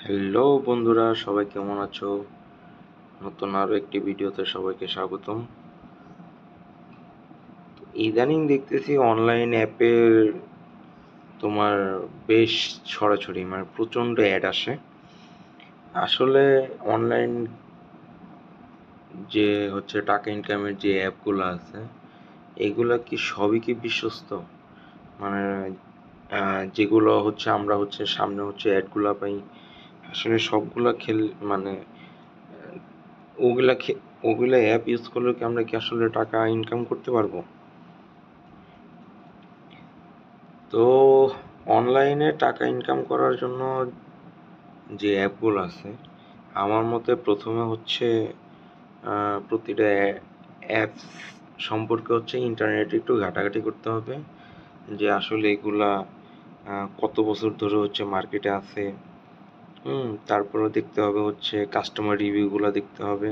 Hello বন্ধুরা, সবাই কেমন আছো? নতুন আরো একটি ভিডিওতে সবাইকে স্বাগতম। ইদানিং দেখতেছি অনলাইন অ্যাপের তোমার বেশ ছড়াছড়ি, মানে প্রচণ্ড অ্যাড আসে। আসলে অনলাইন যে টাকা ইনকামের যে অ্যাপগুলো আছে, এগুলা কি সবই কি বিশ্বস্ত? মানে যেগুলো আমরা সামনে অ্যাডগুলা পাই, আসলে সবগুলা মানে ওগুলা ওগুলা অ্যাপ ইউজ করলে কি আমরা কি আসলে টাকা ইনকাম করতে পারবো? তো অনলাইনে টাকা ইনকাম করার জন্য যে অ্যাপগুলো আছে, আমার মতে প্রথমে প্রতিটা অ্যাপস সম্পর্কে ইন্টারনেটে একটু ঘাটাঘাটি করতে হবে, যে আসলে এগুলা কত বছর ধরে মার্কেটে আছে। তারপরে দেখতে হবে কাস্টমার রিভিউগুলো দেখতে হবে,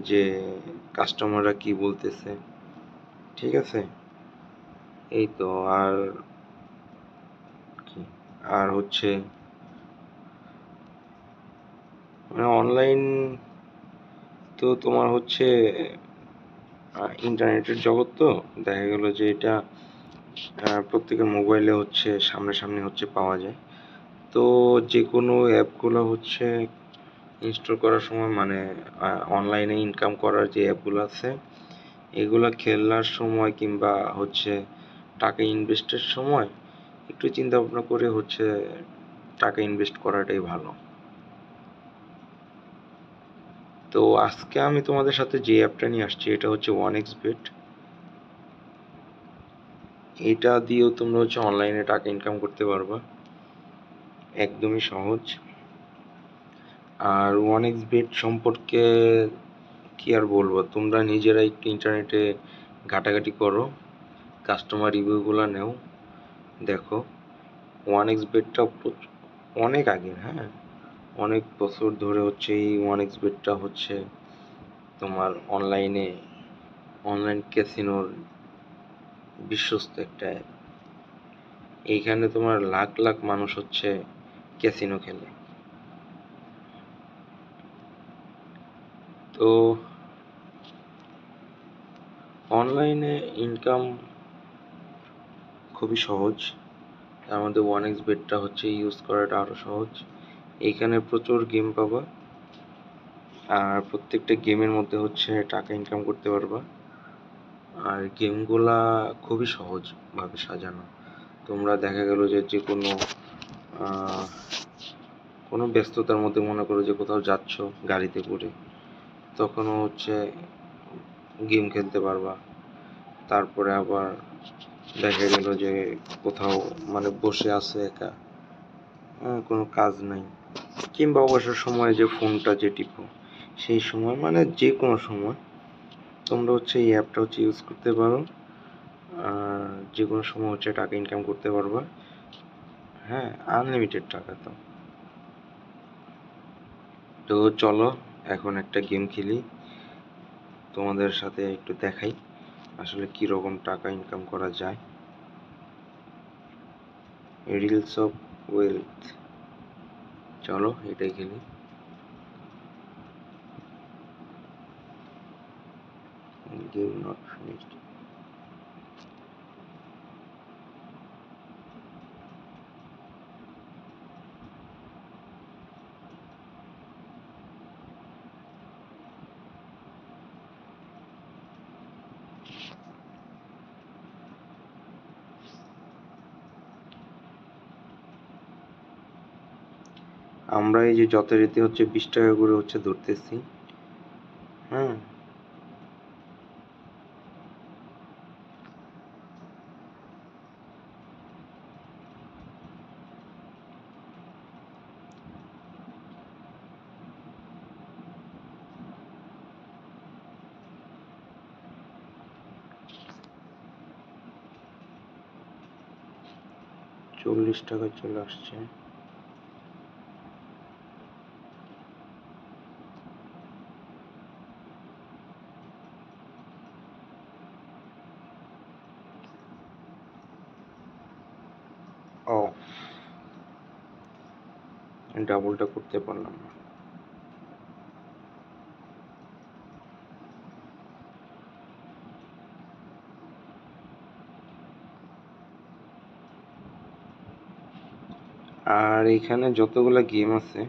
যে কাস্টমাররা কি বলতেছে। ঠিক আছে, এই তো। আর কি আর মানে অনলাইন তো তোমার ইন্টারনেটের জগৎ, তো দেখা গেল যে এটা প্রত্যেকের মোবাইলে সামনাসামনি পাওয়া যায়। তো যে কোনো অ্যাপগুলো ইনস্টল করার সময়, মানে অনলাইনে ইনকাম করার যে অ্যাপগুলো আছে, এগুলা খেলার সময় কিংবা টাকা ইনভেস্টের সময় একটু চিন্তা ভাবনা করে টাকা ইনভেস্ট করাটাই ভালো। তো আজকে আমি তোমাদের সাথে যে অ্যাপটা নিয়ে আসছি, এটা OneXBet। এটা দিয়েও তোমরা অনলাইনে টাকা ইনকাম করতে পারবা, একদমই সহজ। আর OneXBet সম্পর্কে কি আর বলবো, তোমরা নিজেরা একটু ইন্টারনেটে ঘাটাঘাটি করো, কাস্টমার রিভিউগুলো নেও, দেখো। OneXBetটা অনেক আগে, হ্যাঁ, অনেক বছর ধরে এই OneXBetটা তোমার অনলাইন ক্যাসিনোর বিশ্বস্ত একটা অ্যাপ। এইখানে তোমার লাখ লাখ মানুষ ক্যাসিনো খেলে। তো অনলাইনে ইনকাম খুবই সহজ, তার মধ্যে OneXBetটা ইউজ করাটা আরো সহজ। এইখানে প্রচুর গেম পাবা, আর প্রত্যেকটা গেমের মধ্যে টাকা ইনকাম করতে পারবা। আর গেমগুলা খুবই সহজভাবে সাজানো। তোমরা দেখা গেল যে কোনো ব্যস্ততার মধ্যে, মনে করো যে কোথাও যাচ্ছ গাড়িতে করে, তখনও গেম খেলতে পারবা। তারপরে আবার দেখা গেল যে কোথাও মানে বসে আছে একা, কোনো কাজ নাই, কিংবা অবসর সময়ে যে ফোনটা টিপো, সেই সময় মানে যে কোনো সময় তোমরা এই অ্যাপটা ইউজ করতে পারো, আর যে কোনো সময় টাকা ইনকাম করতে পারবা। হ্যাঁ, আনলিমিটেড টাকা। তো চলো এখন একটা গেম খেলি, তোমাদের সাথে একটু দেখাই আসলে কি রকম টাকা ইনকাম করা যায়। রিলস অফ ওয়েলথ, চলো এটাই খেলি। Game not finished. আমরা এই যে যথারীতি 20 টাকা করে ধরতেছি। হ্যাঁ, ৳40 চলে আসছে। ও, ডাবলটা করতে পারলাম না। আর এখানে যতগুলা গেম আছে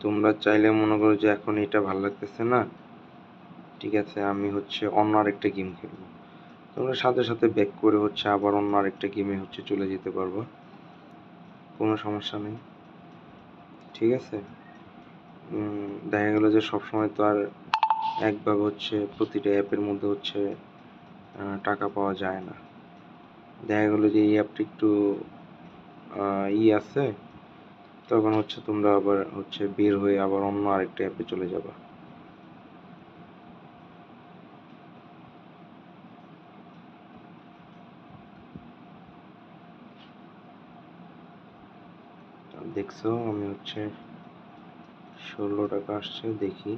তোমরা চাইলে মনে করো যে এখন এটা ভালো লাগতেছে না, ঠিক আছে আমি হচ্ছে অন্য আরেকটা গেম খেলবো, তোমরা সাথে সাথে ব্যাক করে হচ্ছে আবার অন্য আরেকটা গেমে হচ্ছে চলে যেতে পারবো, কোনো সমস্যা নেই, ঠিক আছে। দেখা গেল যে সবসময় তো আর একভাবে হচ্ছে প্রতিটা অ্যাপের মধ্যে হচ্ছে টাকা পাওয়া যায় না। দেখা গেলো যে এই অ্যাপটা একটু আছে, তখন হচ্ছে তোমরা আবার হচ্ছে বের হয়ে আবার অন্য আরেকটা অ্যাপে চলে যাবা। দেখছো আমি হচ্ছে 16 টাকা আসছে, দেখি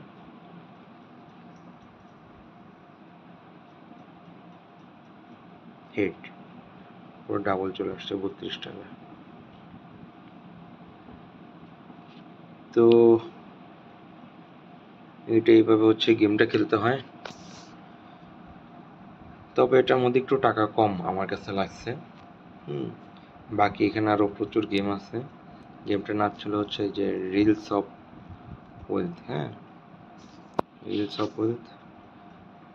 হেড পুরো ডাবল চলে আসছে 32 টাকা। তো এটা এইভাবে হচ্ছে গেমটা খেলতে হয়, তবে এটার মধ্যে একটু টাকা কম আমার কাছে লাগছে। বাকি এখানে আরো প্রচুর গেম আছে। গেমটার নাম ছিল হচ্ছে যে রিলস অফ ওয়েলথ। হ্যাঁ, রিলস অফ ওয়েলথ।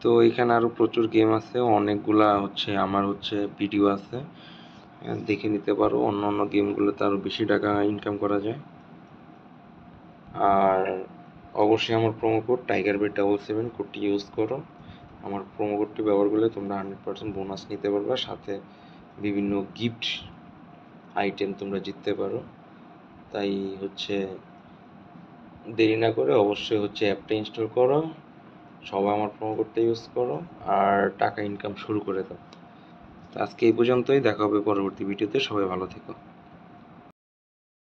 তো এখানে আরো প্রচুর গেম আছে, অনেকগুলা হচ্ছে আমার হচ্ছে ভিডিও আছে, দেখে নিতে পারো। অন্য অন্য গেমগুলোতে আরো বেশি টাকা ইনকাম করা যায়। আর অবশ্যই আমার প্রোমো কোড TigerBet77 কোডটি ইউজ করো। আমার প্রোমো কোডটি ব্যবহার করলে তোমরা 100% বোনাস নিতে পারবে, সাথে বিভিন্ন গিফট আইটেম তোমরা জিততে পারো। তাই হচ্ছে দেরি না করে অবশ্যই হচ্ছে অ্যাপটা ইনস্টল করো, সবাই আমার প্রোমো কোডটা ইউজ করো, আর টাকা ইনকাম শুরু করে দাও। আজকে এই পর্যন্তই, দেখা হবে পরবর্তী ভিডিওতে। সবাই ভালো থেকো।